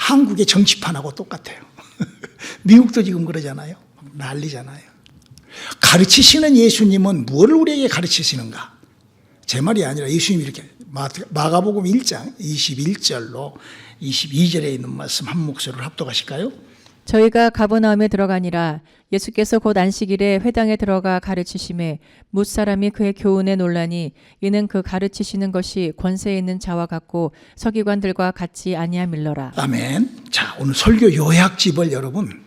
한국의 정치판하고 똑같아요. 미국도 지금 그러잖아요. 난리잖아요. 가르치시는 예수님은 무엇을 우리에게 가르치시는가? 제 말이 아니라 예수님이 이렇게 마가복음 1장 21절로 22절에 있는 말씀 한 목소리로 합독하실까요? 저희가 가버나움에 들어가니라. 예수께서 곧 안식일에 회당에 들어가 가르치심에 뭇사람이 그의 교훈에 놀라니 이는 그 가르치시는 것이 권세 있는 자와 같고 서기관들과 같지 아니함일러라. 아멘. 자, 오늘 설교 요약집을 여러분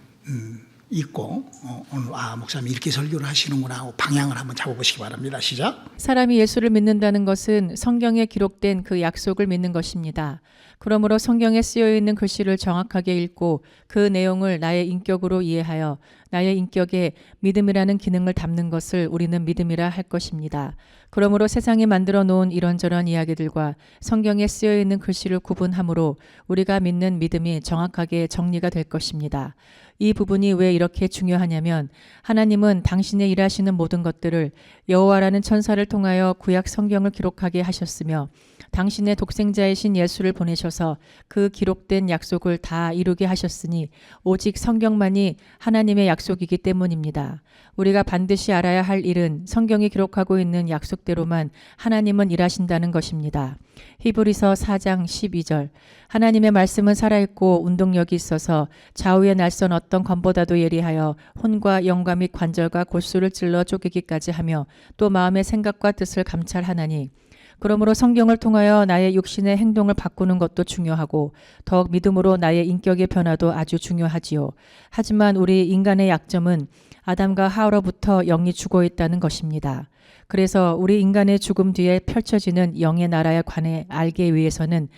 읽고 오늘 목사님이 이렇게 설교를 하시는구나 하고 방향을 한번 잡아보시기 바랍니다. 시작. 사람이 예수를 믿는다는 것은 성경에 기록된 그 약속을 믿는 것입니다. 그러므로 성경에 쓰여 있는 글씨를 정확하게 읽고 그 내용을 나의 인격으로 이해하여 나의 인격에 믿음이라는 기능을 담는 것을 우리는 믿음이라 할 것입니다. 그러므로 세상이 만들어 놓은 이런저런 이야기들과 성경에 쓰여 있는 글씨를 구분함으로 우리가 믿는 믿음이 정확하게 정리가 될 것입니다. 이 부분이 왜 이렇게 중요하냐면 하나님은 당신의 일하시는 모든 것들을 여호와라는 천사를 통하여 구약 성경을 기록하게 하셨으며 당신의 독생자이신 예수를 보내셔서 그 기록된 약속을 다 이루게 하셨으니 오직 성경만이 하나님의 약속이기 때문입니다. 우리가 반드시 알아야 할 일은 성경이 기록하고 있는 약속대로만 하나님은 일하신다는 것입니다. 히브리서 4장 12절 하나님의 말씀은 살아있고 운동력이 있어서 좌우의 날선 어떤 검보다도 예리하여 혼과 영과 및 관절과 골수를 찔러 쪼개기까지 하며 또 마음의 생각과 뜻을 감찰하나니 그러므로 성경을 통하여 나의 육신의 행동을 바꾸는 것도 중요하고 더욱 믿음으로 나의 인격의 변화도 아주 중요하지요. 하지만 우리 인간의 약점은 아담과 하와로부터 영이 죽어 있다는 것입니다. 그래서 우리 인간의 죽음 뒤에 펼쳐지는 영의 나라에 관해 알기 위해서는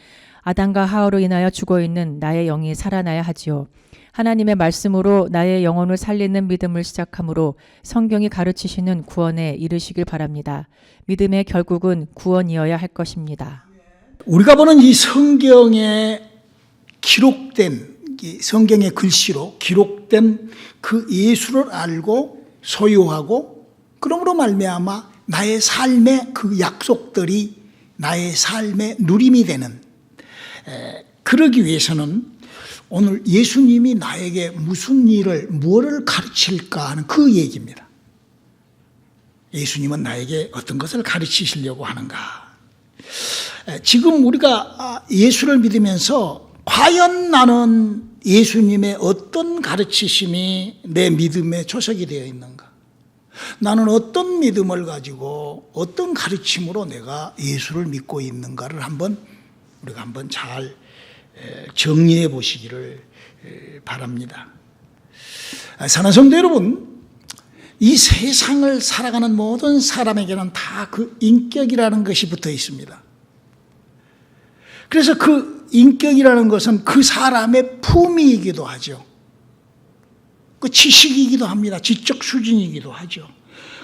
아담과 하와로 인하여 죽어 있는 나의 영이 살아나야 하지요. 하나님의 말씀으로 나의 영혼을 살리는 믿음을 시작함으로 성경이 가르치시는 구원에 이르시길 바랍니다. 믿음의 결국은 구원이어야 할 것입니다. 우리가 보는 이 성경에 기록된 성경의 글씨로 기록된 그 예수를 알고 소유하고 그러므로 말미암아 나의 삶의 그 약속들이 나의 삶의 누림이 되는 그러기 위해서는 오늘 예수님이 나에게 무엇을 가르칠까 하는 그 얘기입니다. 예수님은 나에게 어떤 것을 가르치시려고 하는가? 지금 우리가 예수를 믿으면서 과연 나는 예수님의 어떤 가르치심이 내 믿음에 조석이 되어 있는가? 나는 어떤 믿음을 가지고 어떤 가르침으로 내가 예수를 믿고 있는가를 우리가 한번 잘 정리해 보시기를 바랍니다. 사랑하는 성도 여러분, 이 세상을 살아가는 모든 사람에게는 다 그 인격이라는 것이 붙어 있습니다. 그래서 그 인격이라는 것은 그 사람의 품위이기도 하죠. 그 지식이기도 합니다. 지적 수준이기도 하죠.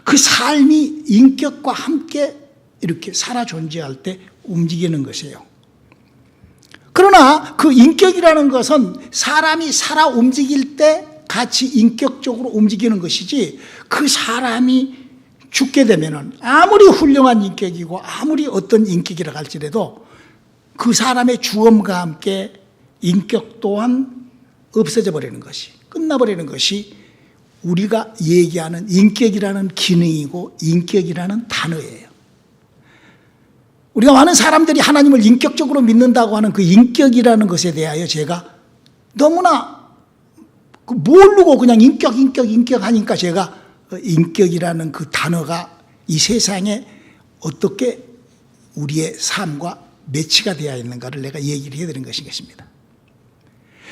그 삶이 인격과 함께 이렇게 살아 존재할 때 움직이는 것이에요. 그러나 그 인격이라는 것은 사람이 살아 움직일 때 같이 인격적으로 움직이는 것이지 그 사람이 죽게 되면은 아무리 훌륭한 인격이고 아무리 어떤 인격이라 할지라도 그 사람의 죽음과 함께 인격 또한 없어져 버리는 것이 끝나버리는 것이 우리가 얘기하는 인격이라는 기능이고 인격이라는 단어예요. 우리가 많은 사람들이 하나님을 인격적으로 믿는다고 하는 그 인격이라는 것에 대하여 제가 너무나 모르고 그냥 인격 하니까 제가 인격이라는 그 단어가 이 세상에 어떻게 우리의 삶과 매치가 되어 있는가를 내가 얘기를 해드린 것입니다.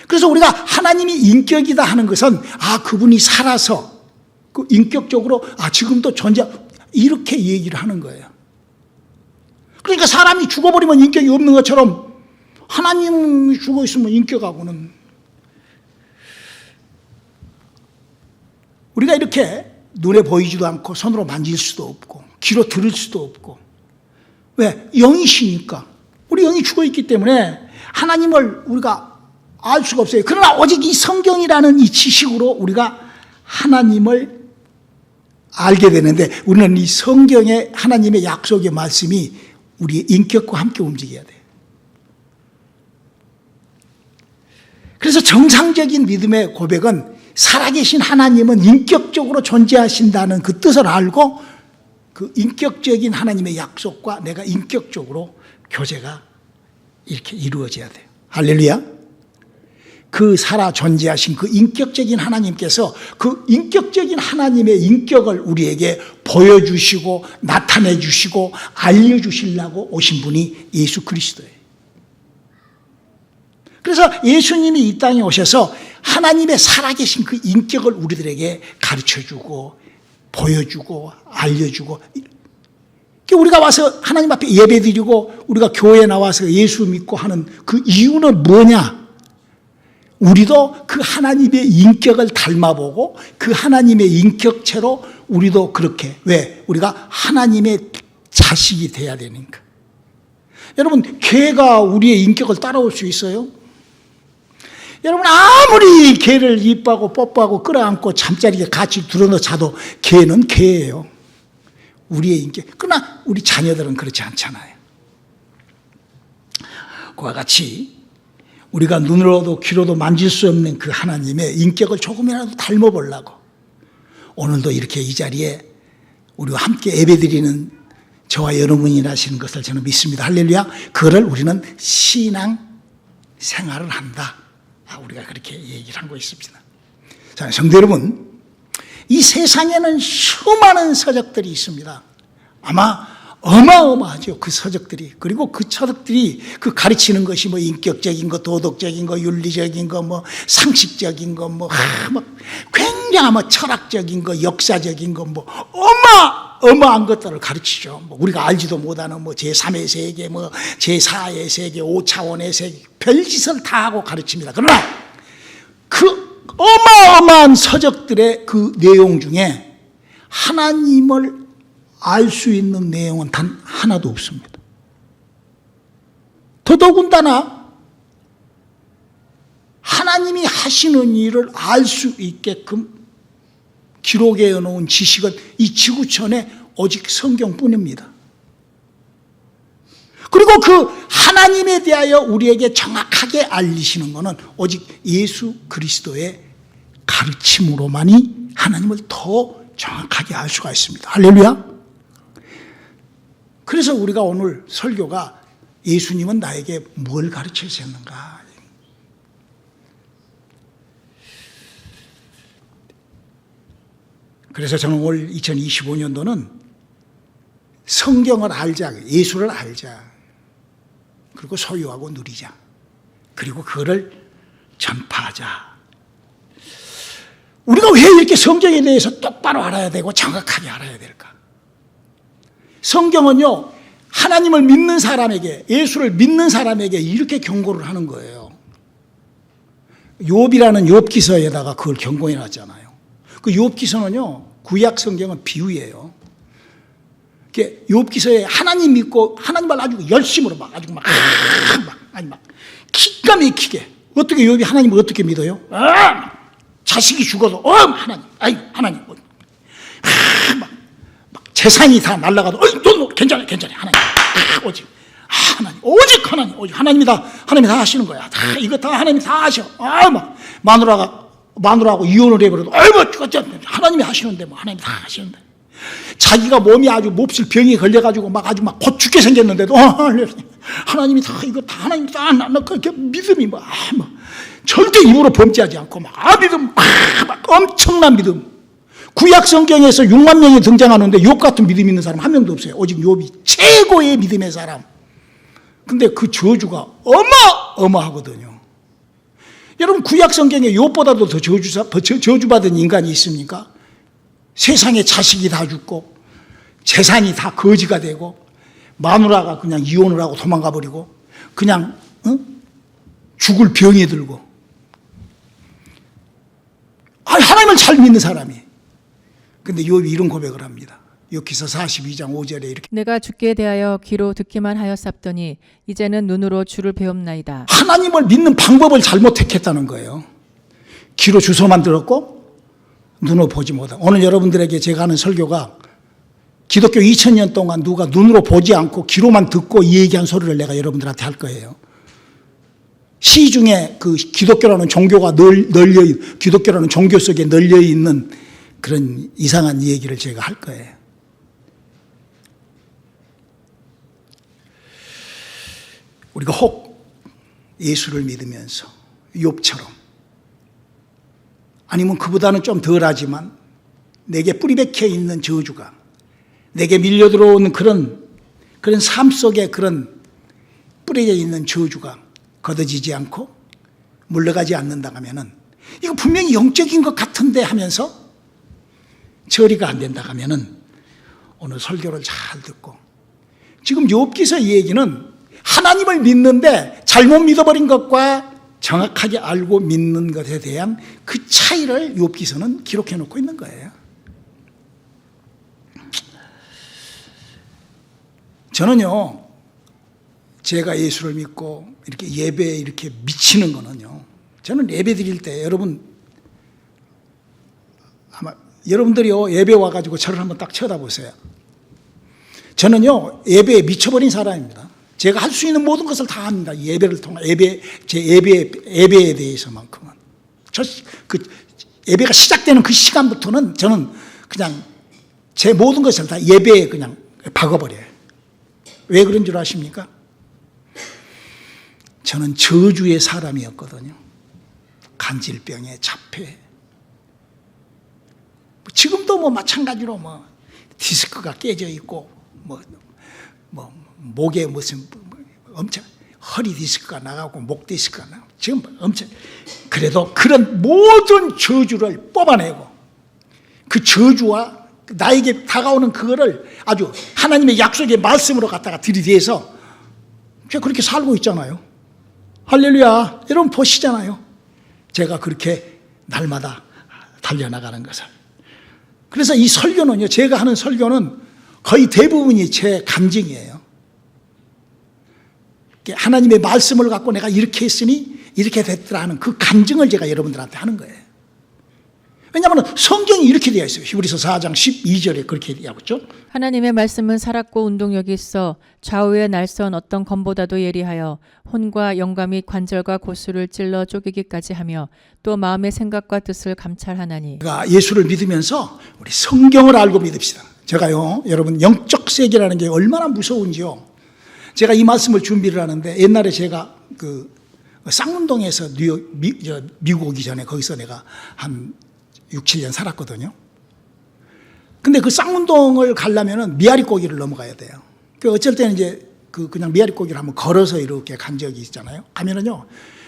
그래서 우리가 하나님이 인격이다 하는 것은 그분이 살아서 그 인격적으로 지금도 존재 이렇게 얘기를 하는 거예요. 그러니까 사람이 죽어버리면 인격이 없는 것처럼 하나님이 죽어있으면 인격하고는 우리가 이렇게 눈에 보이지도 않고 손으로 만질 수도 없고 귀로 들을 수도 없고 왜? 영이시니까 우리 영이 죽어있기 때문에 하나님을 우리가 알 수가 없어요. 그러나 오직 이 성경이라는 이 지식으로 우리가 하나님을 알게 되는데 우리는 이 성경의 하나님의 약속의 말씀이 우리의 인격과 함께 움직여야 돼요. 그래서 정상적인 믿음의 고백은 살아계신 하나님은 인격적으로 존재하신다는 그 뜻을 알고 그 인격적인 하나님의 약속과 내가 인격적으로 교제가 이렇게 이루어져야 돼요. 할렐루야. 그 살아 존재하신 그 인격적인 하나님께서 그 인격적인 하나님의 인격을 우리에게 보여주시고 나타내 주시고 알려주시려고 오신 분이 예수 그리스도예요. 그래서 예수님이 이 땅에 오셔서 하나님의 살아계신 그 인격을 우리들에게 가르쳐주고 보여주고 알려주고, 우리가 와서 하나님 앞에 예배드리고 우리가 교회에 나와서 예수 믿고 하는 그 이유는 뭐냐? 우리도 그 하나님의 인격을 닮아보고 그 하나님의 인격체로 우리도 그렇게, 왜? 우리가 하나님의 자식이 돼야 되니까. 여러분, 개가 우리의 인격을 따라올 수 있어요? 여러분, 아무리 개를 이뻐하고 뽀뽀하고 끌어안고 잠자리에 같이 들어넣어 자도 개는 개예요. 우리의 인격. 그러나 우리 자녀들은 그렇지 않잖아요. 그와 같이 우리가 눈으로도 귀로도 만질 수 없는 그 하나님의 인격을 조금이라도 닮아보려고 오늘도 이렇게 이 자리에 우리와 함께 예배드리는 저와 여러분이라시는 것을 저는 믿습니다. 할렐루야. 그거를 우리는 신앙 생활을 한다. 우리가 그렇게 얘기를 하고 있습니다. 자, 성도 여러분, 이 세상에는 수많은 서적들이 있습니다. 아마 어마어마하죠, 그 서적들이. 그리고 그 서적들이 그 가르치는 것이 뭐 인격적인 거, 도덕적인 거, 윤리적인 거, 뭐 상식적인 거, 뭐 굉장한 뭐 철학적인 거, 역사적인 거, 뭐 어마어마한 것들을 가르치죠. 뭐 우리가 알지도 못하는 뭐 제3의 세계, 뭐 제4의 세계, 5차원의 세계, 별짓을 다 하고 가르칩니다. 그러나 그 어마어마한 서적들의 그 내용 중에 하나님을 알 수 있는 내용은 단 하나도 없습니다. 더더군다나 하나님이 하시는 일을 알 수 있게끔 기록해 놓은 지식은 이 지구촌에 오직 성경뿐입니다. 그리고 그 하나님에 대하여 우리에게 정확하게 알리시는 것은 오직 예수 그리스도의 가르침으로만이 하나님을 더 정확하게 알 수가 있습니다. 할렐루야. 그래서 우리가 오늘 설교가 예수님은 나에게 뭘 가르치셨는가. 그래서 저는 올 2025년도는 성경을 알자, 예수를 알자, 그리고 소유하고 누리자, 그리고 그거를 전파하자. 우리가 왜 이렇게 성경에 대해서 똑바로 알아야 되고 정확하게 알아야 될까? 성경은요, 하나님을 믿는 사람에게, 예수를 믿는 사람에게 이렇게 경고를 하는 거예요. 욥이라는 욥기서에다가 그걸 경고해 놨잖아요. 그 욥기서는요, 구약 성경은 비유예요. 욥기서에 하나님 믿고 하나님을 아주 열심으로 아주 막 기가 막히게, 어떻게 욥이 하나님을 어떻게 믿어요? 자식이 죽어도 하나님, 하나님, 재산이 다 날아가도 괜찮아 하나님, 오직 하나님, 오직 하나님이 다 하시는 거야. 이거 다 하나님이 다 하셔. 마누라하고 이혼을 해버려도 하나님이 하시는데, 뭐 하나님이 다 하시는데, 자기가 몸이 아주 몹쓸 병이 걸려가지고 아주 곧 죽게 생겼는데도 하나님이 다 이거 다 하나님이 다 그렇게 믿음이 절대 입으로 범죄하지 않고 믿음, 엄청난 믿음. 구약 성경에서 6만 명이 등장하는데 욥 같은 믿음 있는 사람 한 명도 없어요. 오직 욥이 최고의 믿음의 사람. 근데 그 저주가 어마어마하거든요. 여러분, 구약 성경에 욥보다도 더 저주받은 인간이 있습니까? 세상에 자식이 다 죽고 재산이 다 거지가 되고 마누라가 그냥 이혼을 하고 도망가 버리고 그냥 죽을 병이 들고, 하나님을 잘 믿는 사람이. 근데 욥이 이런 고백을 합니다. 욥기서 42장 5절에 이렇게, 내가 주께 대하여 귀로 듣기만 하였사더니 이제는 눈으로 주를 배움나이다. 하나님을 믿는 방법을 잘못 택했다는 거예요. 귀로 주소만 들었고 눈으로 보지 못하고. 오늘 여러분들에게 제가 하는 설교가 기독교 2000년 동안 누가 눈으로 보지 않고 귀로만 듣고 이 얘기한 소리를 내가 여러분들한테 할 거예요. 시중에 그 기독교라는 종교가 기독교라는 종교 속에 널려 있는 그런 이상한 얘기를 제가 할 거예요. 우리가 혹 예수를 믿으면서 욥처럼, 아니면 그보다는 좀 덜하지만 내게 뿌리 박혀 있는 저주가, 내게 밀려 들어오는 그런 삶 속에 그런 뿌려져 있는 저주가 걷어지지 않고 물러가지 않는다 하면은, 이거 분명히 영적인 것 같은데 하면서 처리가 안 된다 하면은 오늘 설교를 잘 듣고, 지금 욥기서 이 얘기는 하나님을 믿는데 잘못 믿어버린 것과 정확하게 알고 믿는 것에 대한 그 차이를 욥기서는 기록해 놓고 있는 거예요. 저는요, 제가 예수를 믿고 이렇게 예배에 이렇게 미치는 거는요, 저는 예배 드릴 때 여러분, 아마 여러분들이요 예배 와가지고 저를 한번 딱 쳐다보세요. 저는요 예배에 미쳐버린 사람입니다. 제가 할 수 있는 모든 것을 다 합니다. 예배를 통해 예배에 대해서만큼은. 예배가 시작되는 그 시간부터는 저는 그냥 제 모든 것을 다 예배에 그냥 박아버려요. 왜 그런 줄 아십니까? 저는 저주의 사람이었거든요. 간질병에 잡혀. 지금도 뭐 마찬가지로 뭐 디스크가 깨져 있고 목에 무슨 엄청 허리 디스크가 나가고 목 디스크가 나가고 지금 엄청, 그래도 그런 모든 저주를 뽑아내고 그 저주와 나에게 다가오는 그거를 아주 하나님의 약속의 말씀으로 갖다가 들이대서 제가 그렇게 살고 있잖아요. 할렐루야. 여러분 보시잖아요. 제가 그렇게 날마다 달려나가는 것을. 그래서 이 설교는요, 제가 하는 설교는 거의 대부분이 제 감정이에요. 하나님의 말씀을 갖고 내가 이렇게 했으니 이렇게 됐더라 하는 그 감정을 제가 여러분들한테 하는 거예요. 왜냐하면 성경이 이렇게 되어 있어요. 히브리서 4장 12절에 그렇게 되어 있죠. 하나님의 말씀은 살았고 운동력이 있어 좌우의 날선 어떤 검보다도 예리하여 혼과 영과 및 관절과 고수를 찔러 쪼개기까지 하며 또 마음의 생각과 뜻을 감찰하나니. 제가 예수를 믿으면서 우리 성경을 알고 믿읍시다. 제가요, 여러분 영적 세계라는 게 얼마나 무서운지요. 제가 이 말씀을 준비를 하는데, 옛날에 제가 그 쌍문동에서 미국 오기 전에 거기서 내가 한 6, 7년 살았거든요. 근데 그 쌍문동을 가려면은 미아리고기를 넘어가야 돼요. 그 어쩔 때는 이제 그냥 미아리고기를 한번 걸어서 이렇게 간 적이 있잖아요. 가면은요,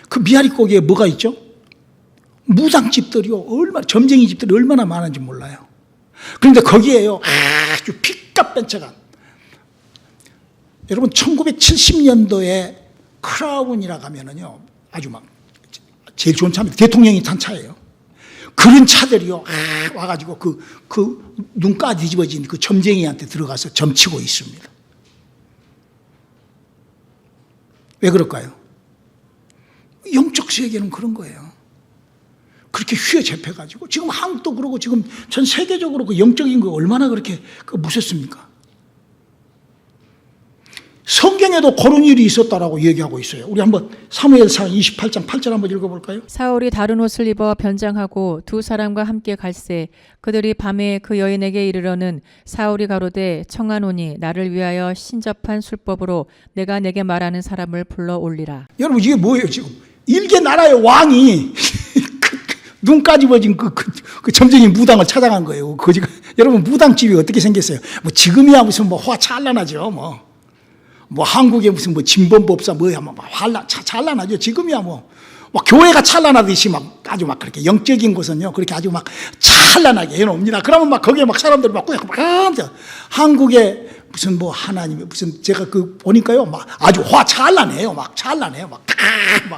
그 미아리고기에 뭐가 있죠? 무당집들이요, 점쟁이 집들이 얼마나 많은지 몰라요. 그런데 거기에요, 아주 피값bench가, 여러분 1970년도에 크라운이라고 하면은요, 아주 막 제일 좋은 차입니다. 대통령이 탄 차예요. 그런 차들이요, 와가지고 그 눈가 뒤집어진 그 점쟁이한테 들어가서 점치고 있습니다. 왜 그럴까요? 영적 세계는 그런 거예요. 그렇게 휘어잡혀가지고, 지금 한국도 그러고 지금 전 세계적으로 그 영적인 거 얼마나 그렇게 무섭습니까? 성경에도 그런 일이 있었다라고 얘기하고 있어요. 우리 한번 사무엘상 28장 8절 한번 읽어볼까요? 사울이 다른 옷을 입어 변장하고 두 사람과 함께 갈새 그들이 밤에 그 여인에게 이르러는 사울이 가로되 청하노니 나를 위하여 신접한 술법으로 내가 내게 말하는 사람을 불러 올리라. 여러분 이게 뭐예요 지금? 일개 나라의 왕이 눈까지 버진 그 점쟁이 무당을 찾아간 거예요. 여러분 무당집이 어떻게 생겼어요? 뭐 지금이야 무슨 뭐 화찬란하죠. 뭐 한국에 무슨 뭐 진범법사 뭐야 뭐 찬란하죠. 지금이야 뭐 교회가 찬란하듯이 막 아주 막 그렇게 영적인 곳은요 그렇게 아주 막 찬란하게 해놓습니다. 그러면 막 거기에 막 사람들이 막 한국에 무슨 뭐 하나님의 무슨 제가 보니까요 막 아주 화찬란해요. 막 찬란해요. 막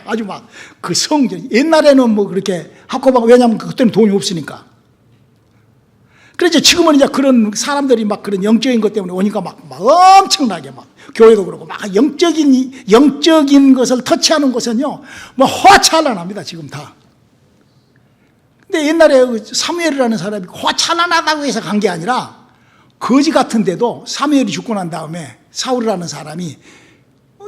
아주 막 그 성전 옛날에는 뭐 그렇게 하고 막 왜냐하면 그때는 돈이 없으니까. 그래서 지금은 이제 그런 사람들이 막 그런 영적인 것 때문에 오니까 막 엄청나게 막 교회도 그러고 막 영적인 것을 터치하는 곳은요 뭐 화찬란합니다 지금 다. 근데 옛날에 사무엘이라는 사람이 화찬란하다고 해서 간 게 아니라 거지 같은데도 사무엘이 죽고 난 다음에 사울이라는 사람이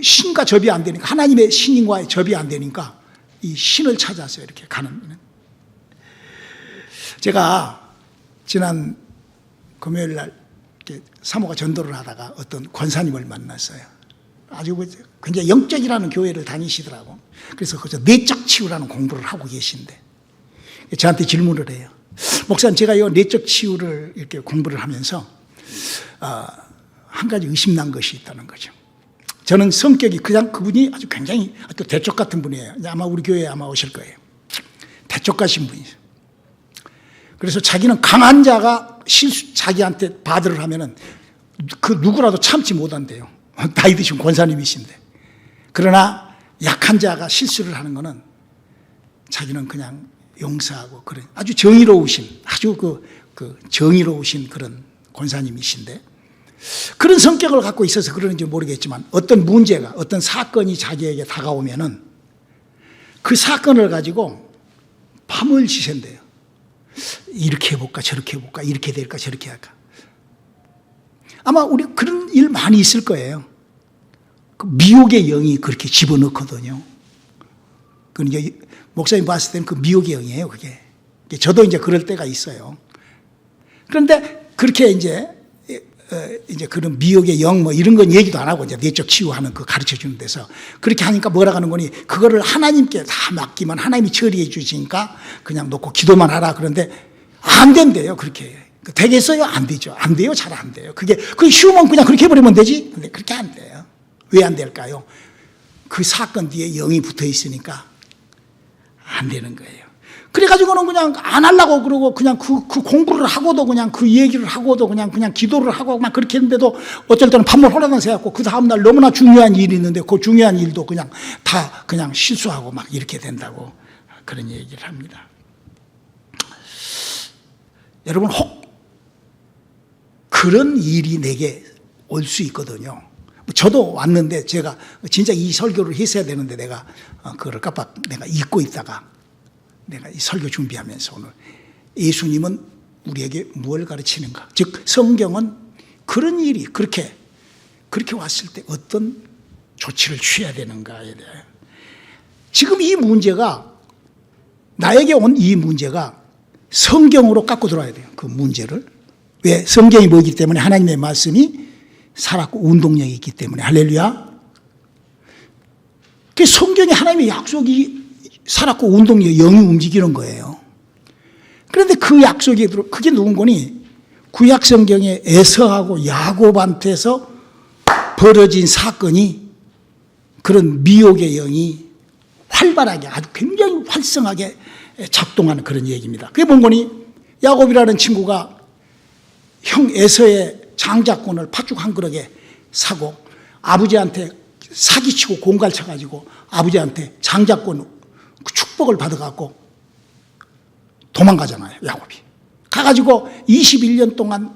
신과 접이 안 되니까, 하나님의 신인과의 접이 안 되니까 이 신을 찾아서 이렇게 가는. 제가 지난 금요일 날 사모가 전도를 하다가 어떤 권사님을 만났어요. 아주 굉장히 영적이라는 교회를 다니시더라고. 그래서 거기서 내적 치유라는 공부를 하고 계신데 저한테 질문을 해요. 목사님, 제가 이 내적 치유를 이렇게 공부를 하면서 한 가지 의심난 것이 있다는 거죠. 저는 성격이 그냥 그분이 아주 굉장히 또 대쪽 같은 분이에요. 아마 우리 교회에 아마 오실 거예요. 대쪽 가신 분이에요. 그래서 자기는 강한 자가 자기한테 바드를 하면은 그 누구라도 참지 못한대요. 나이 드신 권사님이신데. 그러나 약한 자가 실수를 하는 거는 자기는 그냥 용서하고 그래. 아주 정의로우신, 아주 그 정의로우신 그런 권사님이신데, 그런 성격을 갖고 있어서 그러는지 모르겠지만 어떤 문제가, 어떤 사건이 자기에게 다가오면은 그 사건을 가지고 밤을 지샌대요. 이렇게 해볼까, 저렇게 해볼까, 이렇게 될까, 저렇게 할까. 아마 우리 그런 일 많이 있을 거예요. 그 미혹의 영이 그렇게 집어넣거든요. 그 이제 목사님 봤을 때는 그 미혹의 영이에요, 그게. 저도 이제 그럴 때가 있어요. 그런데 그렇게 이제 그런 미혹의 영 뭐 이런 건 얘기도 안 하고 이제 내적 치유하는 그 가르쳐 주는 데서 그렇게 하니까 뭐라 하는 거니, 그거를 하나님께 다 맡기면 하나님이 처리해 주시니까 그냥 놓고 기도만 하라. 그런데 안 된대요, 그렇게. 되겠어요? 안 되죠. 안 돼요? 잘 안 돼요. 그게 쉬우면 그냥 그렇게 해버리면 되지? 근데 그렇게 안 돼요. 왜 안 될까요? 그 사건 뒤에 영이 붙어 있으니까 안 되는 거예요. 그래가지고는 그냥 안 하려고 그러고 그냥 그 공부를 하고도 그냥 그 얘기를 하고도 그냥 기도를 하고 막 그렇게 했는데도 어쩔 때는 밤을 호라당 새갖고 그 다음날 너무나 중요한 일이 있는데 그 중요한 일도 그냥 다 그냥 실수하고 막 이렇게 된다고 그런 얘기를 합니다. 여러분, 혹 그런 일이 내게 올 수 있거든요. 저도 왔는데 제가 진짜 이 설교를 했어야 되는데 내가 그걸 깜빡 내가 잊고 있다가 내가 이 설교 준비하면서 오늘 예수님은 우리에게 무엇을 가르치는가, 즉 성경은 그런 일이 그렇게 왔을 때 어떤 조치를 취해야 되는가에 대해, 지금 이 문제가 나에게 온 이 문제가 성경으로 갖고 들어와야 돼요. 그 문제를. 왜? 성경이 뭐이기 때문에, 하나님의 말씀이 살았고 운동력이 있기 때문에. 할렐루야. 그 성경에 하나님의 약속이 살았고 운동력, 영이 움직이는 거예요. 그런데 그 약속이 그게 누군 거니? 구약 성경에 에서하고 야곱한테서 벌어진 사건이 그런 미혹의 영이 활발하게, 아주 굉장히 활성하게 작동하는 그런 얘기입니다. 그게 뭔 거니? 야곱이라는 친구가 형 에서의 장자권을 팥죽 한 그릇에 사고 아버지한테 사기치고 공갈 쳐가지고 아버지한테 장자권 축복을 받아갖고 도망가잖아요, 야곱이. 가가지고 21년 동안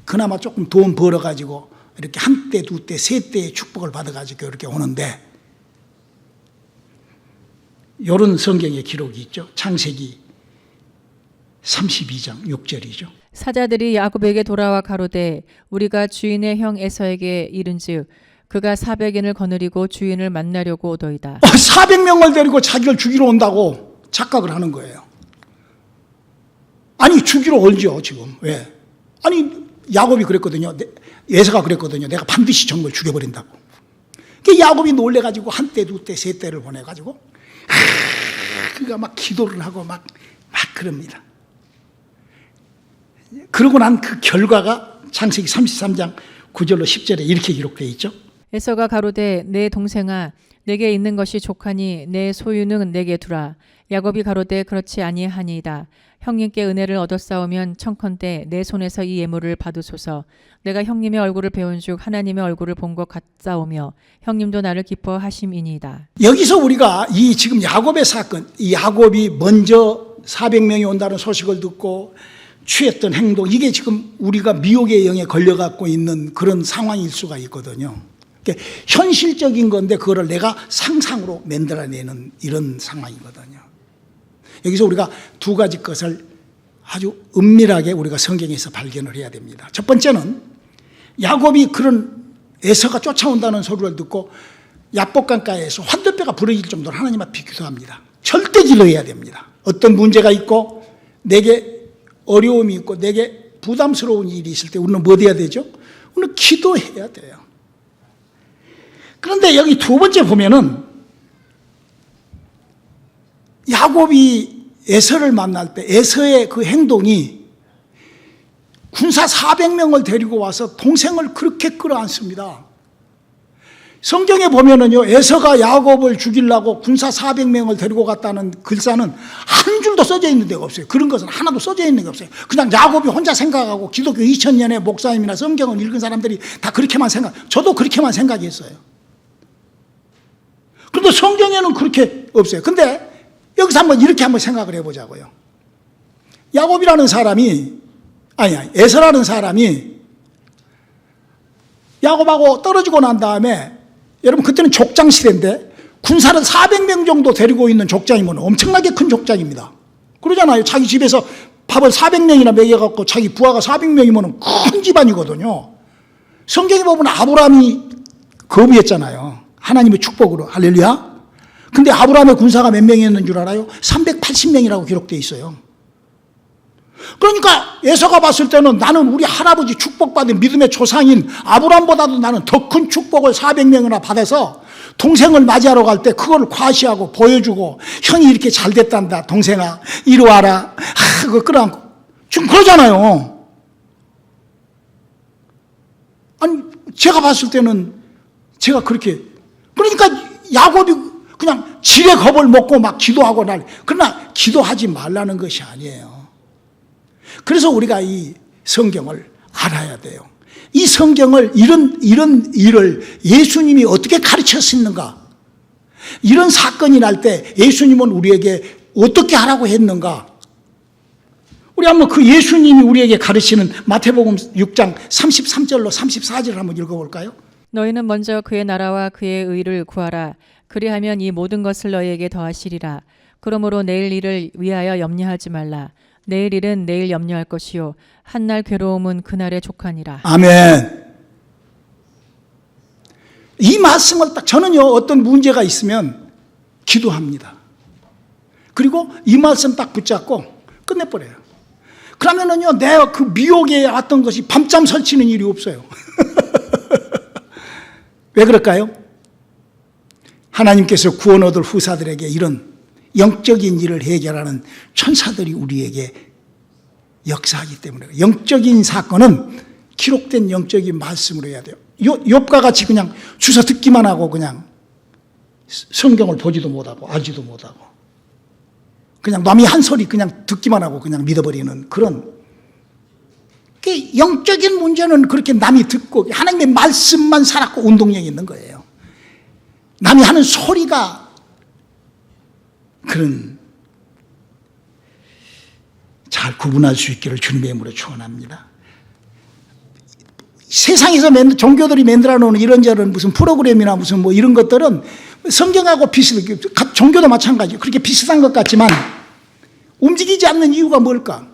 그나마 조금 돈 벌어가지고 이렇게 한 때, 두 때, 세 때의 축복을 받아가지고 이렇게 오는데, 이런 성경의 기록이 있죠. 창세기 32장 6절이죠. 사자들이 야곱에게 돌아와 가로되 우리가 주인의 형 에서에게 이른즉 그가 400인을 거느리고 주인을 만나려고 오더이다. 400명을 데리고 자기를 죽이러 온다고 착각을 하는 거예요. 아니, 죽이러 올죠 지금. 왜? 아니, 야곱이 그랬거든요. 에서가 그랬거든요. 내가 반드시 정말 죽여버린다고. 그 야곱이 놀래가지고 한 때, 두 때, 세 때를 보내가지고 그가 막 기도를 하고 막 그럽니다. 그러고 난 그 결과가 창세기 33장 9절로 10절에 이렇게 기록되어 있죠. 에서가 가로되 내 동생아 내게 있는 것이 족하니 내 소유는 내게 두라. 야곱이 가로되 그렇지 아니하니이다. 형님께 은혜를 얻었사오면 청컨대 내 손에서 이 예물을 받으소서. 내가 형님의 얼굴을 배운즉 하나님의 얼굴을 본 것 같사오며 형님도 나를 기뻐하심이니이다. 여기서 우리가 이 지금 야곱의 사건, 이 야곱이 먼저 400명이 온다는 소식을 듣고 취했던 행동, 이게 지금 우리가 미혹의 영에 걸려갖고 있는 그런 상황일 수가 있거든요. 그러니까 현실적인 건데 그거를 내가 상상으로 만들어내는 이런 상황이거든요. 여기서 우리가 두 가지 것을 아주 은밀하게 우리가 성경에서 발견을 해야 됩니다. 첫 번째는 야곱이 그런 에서가 쫓아온다는 소리를 듣고 야복강가에서 환도뼈가 부러질 정도로 하나님 앞에 기도합니다. 절대 기도해야 됩니다. 어떤 문제가 있고 내게 어려움이 있고 내게 부담스러운 일이 있을 때 우리는 뭐 해야 되죠? 우리는 기도해야 돼요. 그런데 여기 두 번째 보면은 야곱이 에서를 만날 때 에서의 그 행동이 군사 400명을 데리고 와서 동생을 그렇게 끌어안습니다. 성경에 보면은요, 에서가 야곱을 죽이려고 군사 400명을 데리고 갔다는 글자는 한 줄도 써져 있는 데가 없어요. 그런 것은 하나도 써져 있는 게 없어요. 그냥 야곱이 혼자 생각하고 기독교 2000년의 목사님이나 성경을 읽은 사람들이 다 그렇게만 저도 그렇게만 생각했어요. 그런데 성경에는 그렇게 없어요. 근데 여기서 이렇게 한번 생각을 해보자고요. 야곱이라는 사람이, 에서라는 사람이 야곱하고 떨어지고 난 다음에, 여러분 그때는 족장 시대인데 군사를 400명 정도 데리고 있는 족장이면 엄청나게 큰 족장입니다. 그러잖아요. 자기 집에서 밥을 400명이나 먹여갖고 자기 부하가 400명이면 큰 집안이거든요. 성경에 보면 아브라함이 거부했잖아요. 하나님의 축복으로. 할렐루야. 근데 아브라함의 군사가 몇 명이었는 줄 알아요? 380명이라고 기록되어 있어요. 그러니까 에서가 봤을 때는 나는 우리 할아버지 축복받은 믿음의 조상인 아브라함보다도 나는 더 큰 축복을 400명이나 받아서 동생을 맞이하러 갈 때 그걸 과시하고 보여주고, 형이 이렇게 잘 됐단다 동생아 이리 와라, 그거 끌어안고 지금 그러잖아요. 아니 제가 봤을 때는 제가 그렇게, 그러니까 야곱이 그냥 지레 겁을 먹고 막 기도하고 그러나 기도하지 말라는 것이 아니에요. 그래서 우리가 이 성경을 알아야 돼요. 이 성경을 이런 일을 예수님이 어떻게 가르쳤었는가? 이런 사건이 날 때 예수님은 우리에게 어떻게 하라고 했는가? 우리 한번 그 예수님이 우리에게 가르치는 마태복음 6장 33절로 34절을 한번 읽어볼까요? 너희는 먼저 그의 나라와 그의 의를 구하라. 그리하면 이 모든 것을 너희에게 더하시리라. 그러므로 내일 일을 위하여 염려하지 말라. 내일 일은 내일 염려할 것이요 한날 괴로움은 그날에 족하니라. 아멘. 이 말씀을 딱 저는요, 어떤 문제가 있으면 기도합니다. 그리고 이 말씀 딱 붙잡고 끝내버려요. 그러면은요, 내가 그 미혹에 왔던 것이 밤잠 설치는 일이 없어요. 왜 그럴까요? 하나님께서 구원 얻을 후사들에게 이런 영적인 일을 해결하는 천사들이 우리에게 역사하기 때문에, 영적인 사건은 기록된 영적인 말씀으로 해야 돼요. 욥과 같이 그냥 주워 듣기만 하고 그냥 성경을 보지도 못하고 알지도 못하고 그냥 남이 한 소리 그냥 듣기만 하고 그냥 믿어버리는 그런, 영적인 문제는 그렇게 남이 듣고 하나님의 말씀만 살았고 운동력이 있는 거예요. 남이 하는 소리가 그런, 잘 구분할 수 있기를 주님의 이름으로 축원합니다. 세상에서 종교들이 만들어 놓은 이런저런 무슨 프로그램이나 무슨 뭐 이런 것들은 성경하고 비슷해, 종교도 마찬가지예요. 그렇게 비슷한 것 같지만 움직이지 않는 이유가 뭘까?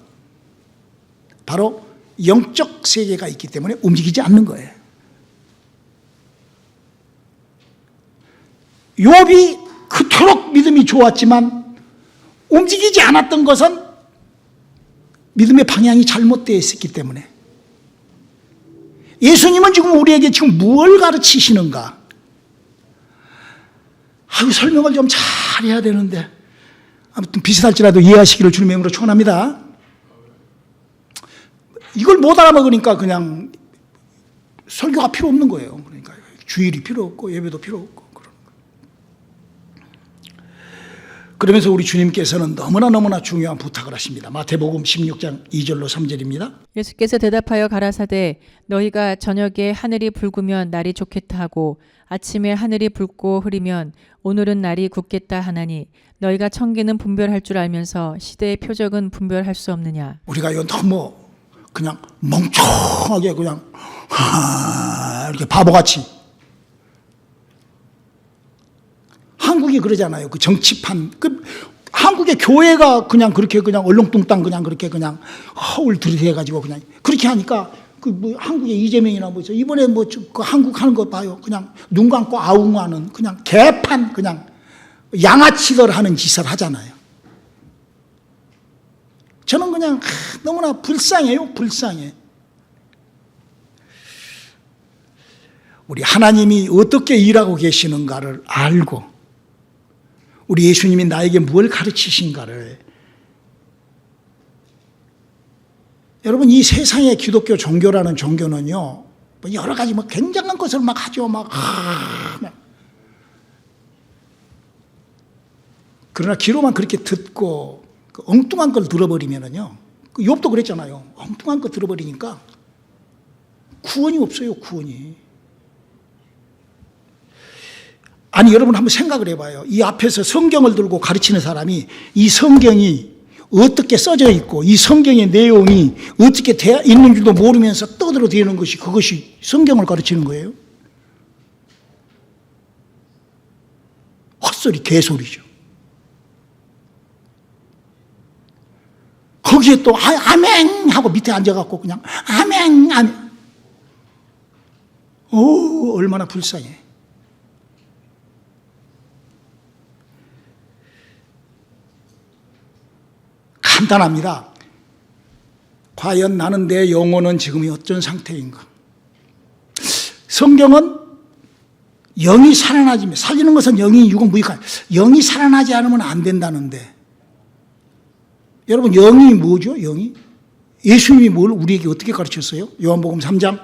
바로 영적 세계가 있기 때문에 움직이지 않는 거예요. 욥이 그토록 믿음이 좋았지만 움직이지 않았던 것은 믿음의 방향이 잘못되어 있었기 때문에. 예수님은 지금 우리에게 지금 무엇을 가르치시는가? 설명을 좀 잘해야 되는데 아무튼 비슷할지라도 이해하시기를 주님의 이름으로 축원합니다. 이걸 못 알아먹으니까 그냥 설교가 필요 없는 거예요. 그러니까 주일이 필요 없고 예배도 필요 없고 그런 거예요. 그러면서 우리 주님께서는 너무나 중요한 부탁을 하십니다. 마태복음 16장 2절로 3절입니다. 예수께서 대답하여 가라사대 너희가 저녁에 하늘이 붉으면 날이 좋겠다 하고 아침에 하늘이 붉고 흐리면 오늘은 날이 굳겠다 하나니 너희가 청기는 분별할 줄 알면서 시대의 표적은 분별할 수 없느냐. 우리가 이거 너무 그냥 멍청하게 그냥 이렇게 바보같이, 한국이 그러잖아요. 그 정치판, 한국의 교회가 그냥 그렇게 그냥 얼렁뚱땅 그냥 그렇게 그냥 허울 들이대가지고 그냥 그렇게 하니까 뭐 한국의 이재명이나 뭐죠. 이번에 그 한국 하는 거 봐요. 그냥 눈 감고 아웅하는 그냥 개판 그냥 양아치들 하는 짓을 하잖아요. 저는 그냥 너무나 불쌍해요. 불쌍해. 우리 하나님이 어떻게 일하고 계시는가를 알고 우리 예수님이 나에게 뭘 가르치신가를 여러분 이 세상의 기독교 종교라는 종교는요 여러 가지 굉장한 것을 막 하죠. 그러나 귀로만 그렇게 듣고 엉뚱한 걸 들어버리면은요 욥도 그랬잖아요. 엉뚱한 거 들어버리니까 구원이 없어요. 구원이. 아니 여러분 한번 생각을 해봐요. 이 앞에서 성경을 들고 가르치는 사람이 이 성경이 어떻게 써져 있고 이 성경의 내용이 어떻게 있는 줄도 모르면서 떠들어대는 것이 그것이 성경을 가르치는 거예요. 헛소리 개소리죠. 거기에 또 아멘 하고 밑에 앉아갖고 그냥 아멘 아멘. 오 얼마나 불쌍해. 간단합니다. 과연 나는 내 영혼은 지금 어떤 상태인가? 성경은 영이 살아나지, 살리는 것은 영이 육은 무익하다. 영이 살아나지 않으면 안 된다는데 여러분 영이 뭐죠? 영이? 예수님이 뭘 우리에게 어떻게 가르쳤어요? 요한복음 3장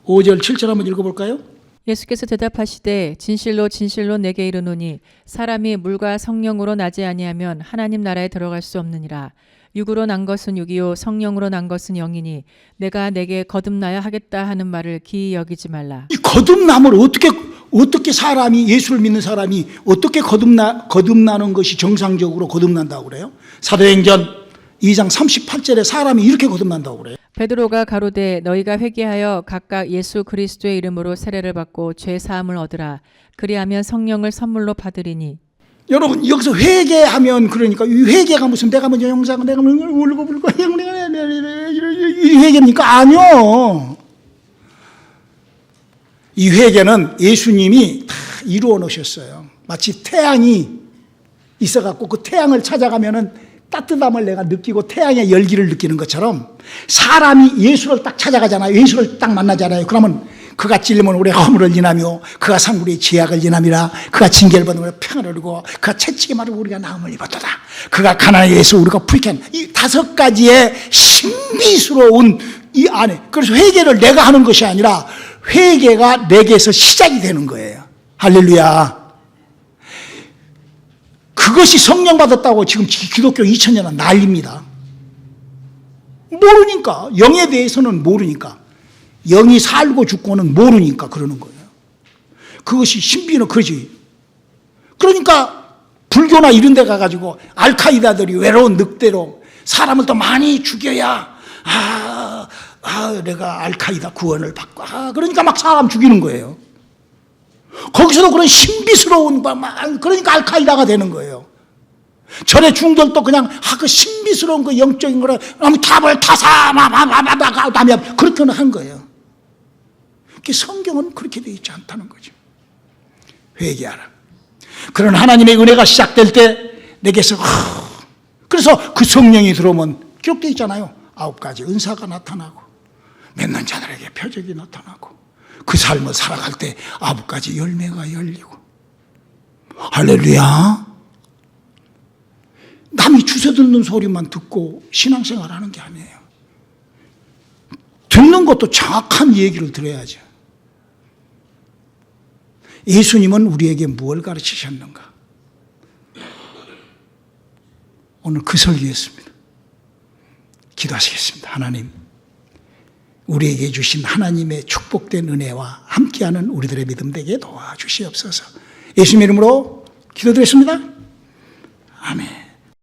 5절 7절 한번 읽어볼까요? 예수께서 대답하시되 진실로 진실로 내게 이르노니 사람이 물과 성령으로 나지 아니하면 하나님 나라에 들어갈 수 없느니라. 육으로 난 것은 육이요 성령으로 난 것은 영이니 내가 내게 거듭나야 하겠다 하는 말을 기이 여기지 말라. 이 거듭남을 어떻게 사람이 예수를 믿는 사람이 어떻게 거듭나는 것이 정상적으로 거듭난다고 그래요? 사도행전 2장 38절에 사람이 이렇게 거듭난다고 그래요. 베드로가 가로되 너희가 회개하여 각각 예수 그리스도의 이름으로 세례를 받고 죄 사함을 얻으라. 그리하면 성령을 선물로 받으리니. 여러분 여기서 회개하면 그러니까 이 회개가 무슨 내가 먼저 영상 내가 먼저 울고 이 회개입니까? 아니요. 이 회개는 예수님이 다 이루어 놓으셨어요. 마치 태양이 있어갖고 그 태양을 찾아가면은 따뜻함을 내가 느끼고 태양의 열기를 느끼는 것처럼 사람이 예수를 딱 찾아가잖아요. 예수를 딱 만나잖아요. 그러면 그가 찔리면 우리의 허물을 인하며 그가 상 우리의 죄악을 인함이라. 그가 징계를 받으면 우리가 평안을 이루고 그가 채찍에 맞으면 우리가 나음을 입었도다. 그가 가난해서 우리가 부익게 한 이 5가지의 신비스러운 이 안에 그래서 회개를 내가 하는 것이 아니라 회개가 내게서 시작이 되는 거예요. 할렐루야. 그것이 성령 받았다고 지금 기독교 2000년은 난립니다. 모르니까 영에 대해서는 모르니까 영이 살고 죽고는 모르니까 그러는 거예요. 그것이 신비는 그러지. 그러니까 불교나 이런 데 가가지고 알카이다들이 외로운 늑대로 사람을 더 많이 죽여야 내가 알카이다 구원을 받고 그러니까 막 사람 죽이는 거예요. 거기서도 그런 신비스러운 그러니까 알카이다가 되는 거예요. 절의 중들도 그냥 그 신비스러운 그 영적인 거를 답을 타사마마마마마마마 그렇게는 한 거예요. 성경은 그렇게 되어 있지 않다는 거죠. 회개하라. 그런 하나님의 은혜가 시작될 때 내게서 그래서 그 성령이 들어오면 기록되어 있잖아요. 9가지 은사가 나타나고 맺는 자들에게 표적이 나타나고 그 삶을 살아갈 때 9가지 열매가 열리고. 할렐루야. 남이 주워 듣는 소리만 듣고 신앙생활 하는 게 아니에요. 듣는 것도 정확한 얘기를 들어야죠. 예수님은 우리에게 무엇을 가르치셨는가? 오늘 그 설교였습니다. 기도하시겠습니다. 하나님, 우리에게 주신 하나님의 축복된 은혜와 함께하는 우리들의 믿음 되게 도와주시옵소서. 예수님 이름으로 기도드렸습니다. 아멘.